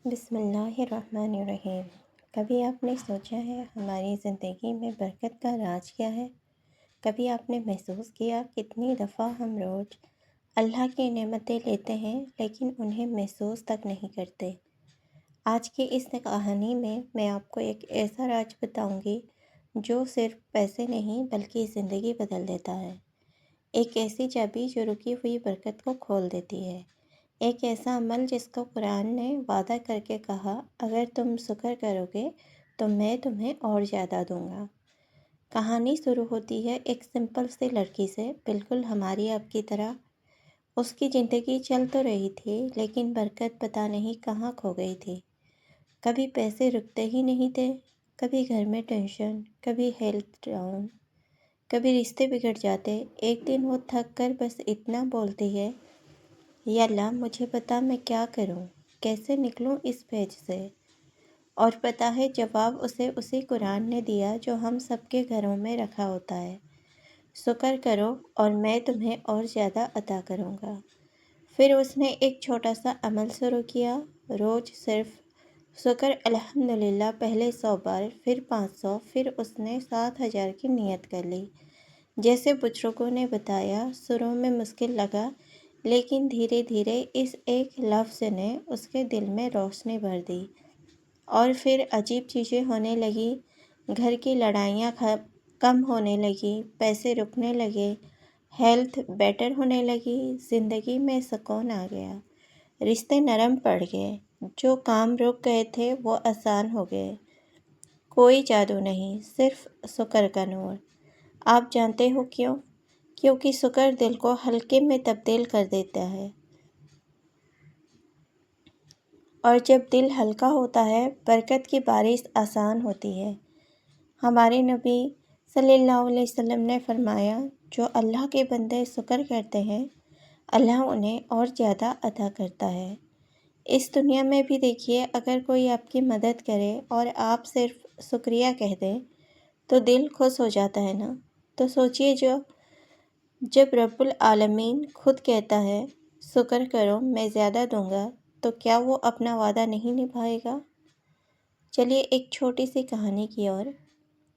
بسم اللہ الرحمن الرحیم۔ کبھی آپ نے سوچا ہے ہماری زندگی میں برکت کا راز کیا ہے؟ کبھی آپ نے محسوس کیا کتنی دفعہ ہم روز اللہ کی نعمتیں لیتے ہیں لیکن انہیں محسوس تک نہیں کرتے؟ آج کی اس کہانی میں آپ کو ایک ایسا راز بتاؤں گی جو صرف پیسے نہیں بلکہ زندگی بدل دیتا ہے۔ ایک ایسی چابی جو رکی ہوئی برکت کو کھول دیتی ہے۔ ایک ایسا عمل جس کو قرآن نے وعدہ کر کے کہا، اگر تم شکر کرو گے تو میں تمہیں اور زیادہ دوں گا۔ کہانی شروع ہوتی ہے ایک سمپل سی لڑکی سے، بالکل ہماری اب کی طرح۔ اس کی زندگی چل تو رہی تھی لیکن برکت پتہ نہیں کہاں کھو گئی تھی۔ کبھی پیسے رکتے ہی نہیں تھے، کبھی گھر میں ٹینشن، کبھی ہیلتھ ڈاؤن، کبھی رشتے بگڑ جاتے۔ ایک دن وہ تھک کر بس اتنا بولتی ہے، یا اللہ مجھے بتا میں کیا کروں، کیسے نکلوں اس پیچ سے؟ اور پتہ ہے جواب اسے اسی قرآن نے دیا جو ہم سب کے گھروں میں رکھا ہوتا ہے، شکر کرو اور میں تمہیں اور زیادہ عطا کروں گا۔ پھر اس نے ایک چھوٹا سا عمل شروع کیا، روز صرف شکر الحمدللہ، پہلے 100 بار، پھر 500، پھر اس نے 7,000 کی نیت کر لی۔ جیسے بزرگوں نے بتایا، شروع میں مشکل لگا لیکن دھیرے دھیرے اس ایک لفظ نے اس کے دل میں روشنی بھر دی، اور پھر عجیب چیزیں ہونے لگی۔ گھر کی لڑائیاں کم ہونے لگی، پیسے رکنے لگے، ہیلتھ بیٹر ہونے لگی، زندگی میں سکون آ گیا، رشتے نرم پڑ گئے، جو کام رک گئے تھے وہ آسان ہو گئے۔ کوئی جادو نہیں، صرف شکر کا نور۔ آپ جانتے ہو کیوں؟ کیونکہ شکر دل کو ہلکے میں تبدیل کر دیتا ہے، اور جب دل ہلکا ہوتا ہے برکت کی بارش آسان ہوتی ہے۔ ہمارے نبی صلی اللہ علیہ وسلم نے فرمایا، جو اللہ کے بندے شکر کرتے ہیں اللہ انہیں اور زیادہ عطا کرتا ہے۔ اس دنیا میں بھی دیکھیے، اگر کوئی آپ کی مدد کرے اور آپ صرف شکریہ کہہ دیں تو دل خوش ہو جاتا ہے نا؟ تو سوچئے، جب رب العالمین خود کہتا ہے شکر کرو میں زیادہ دوں گا، تو کیا وہ اپنا وعدہ نہیں نبھائے گا؟ چلیے ایک چھوٹی سی کہانی کی اور۔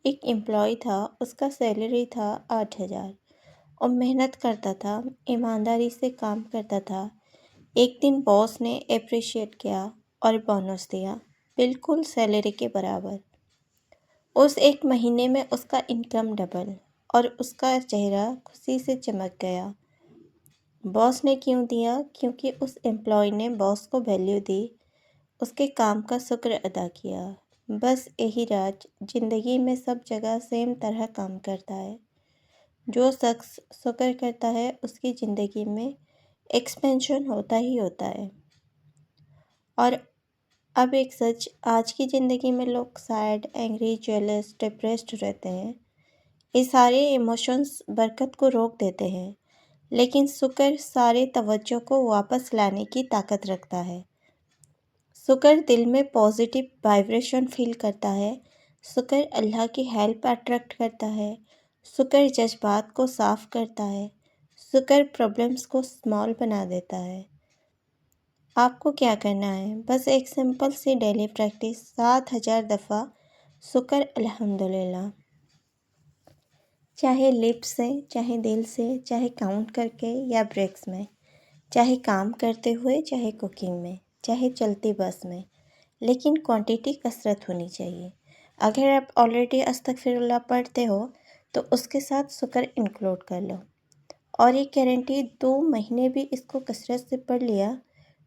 ایک امپلائی تھا، اس کا سیلری تھا 8,000 اور محنت کرتا تھا، ایمانداری سے کام کرتا تھا۔ ایک دن باس نے اپریشیٹ کیا اور بونس دیا، بالکل سیلری کے برابر۔ اس ایک مہینے میں اس کا انکم ڈبل، اور اس کا چہرہ خوشی سے چمک گیا۔ باس نے کیوں دیا؟ کیونکہ اس امپلائی نے باس کو ویلیو دی، اس کے کام کا شکر ادا کیا۔ بس یہی راز زندگی میں سب جگہ سیم طرح کام کرتا ہے۔ جو شخص شکر کرتا ہے اس کی زندگی میں ایکسپینشن ہوتا ہی ہوتا ہے۔ اور اب ایک سچ، آج کی زندگی میں لوگ سیڈ، اینگری، جیلس، ڈپریسڈ رہتے ہیں۔ یہ سارے ایموشنز برکت کو روک دیتے ہیں، لیکن شکر سارے توجہ کو واپس لانے کی طاقت رکھتا ہے۔ شکر دل میں پازیٹیو وائبریشن فیل کرتا ہے، شکر اللہ کی ہیلپ اٹریکٹ کرتا ہے، شکر جذبات کو صاف کرتا ہے، شکر پرابلمز کو اسمال بنا دیتا ہے۔ آپ کو کیا کرنا ہے؟ بس ایک سمپل سی ڈیلی پریکٹس، 7,000 دفعہ شکر الحمدللہ، چاہے لپ سے، چاہے دل سے، چاہے کاؤنٹ کر کے یا بریکس میں، چاہے کام کرتے ہوئے، چاہے کوکنگ میں، چاہے چلتی بس میں، لیکن کوانٹٹی کثرت ہونی چاہیے۔ اگر آپ آلریڈی استغفر اللہ پڑھتے ہو تو اس کے ساتھ شکر انکلوڈ کر لو، اور یہ گارنٹی 2 مہینے بھی اس کو کثرت سے پڑھ لیا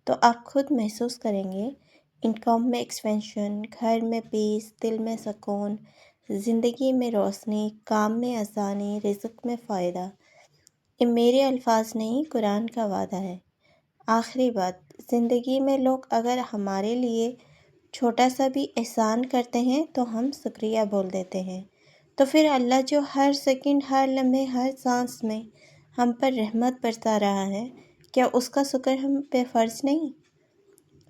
تو آپ خود محسوس کریں گے انکم میں ایکسپینشن، گھر میں پیس، دل میں سکون، زندگی میں روشنی، کام میں آسانی، رزق میں فائدہ۔ یہ میرے الفاظ نہیں، قرآن کا وعدہ ہے۔ آخری بات، زندگی میں لوگ اگر ہمارے لیے چھوٹا سا بھی احسان کرتے ہیں تو ہم شکریہ بول دیتے ہیں، تو پھر اللہ جو ہر سیکنڈ، ہر لمحے، ہر سانس میں ہم پر رحمت برسا رہا ہے، کیا اس کا شکر ہم پہ فرض نہیں؟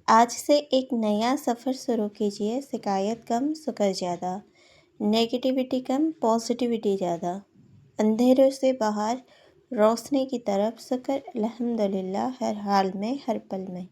آج سے ایک نیا سفر شروع کیجئے، شکایت کم، شکر زیادہ، نیگیٹیوٹی کم، پازیٹیوٹی زیادہ، اندھیروں سے باہر روشنی کی طرف، شکر الحمدللہ ہر حال میں، ہر پل میں۔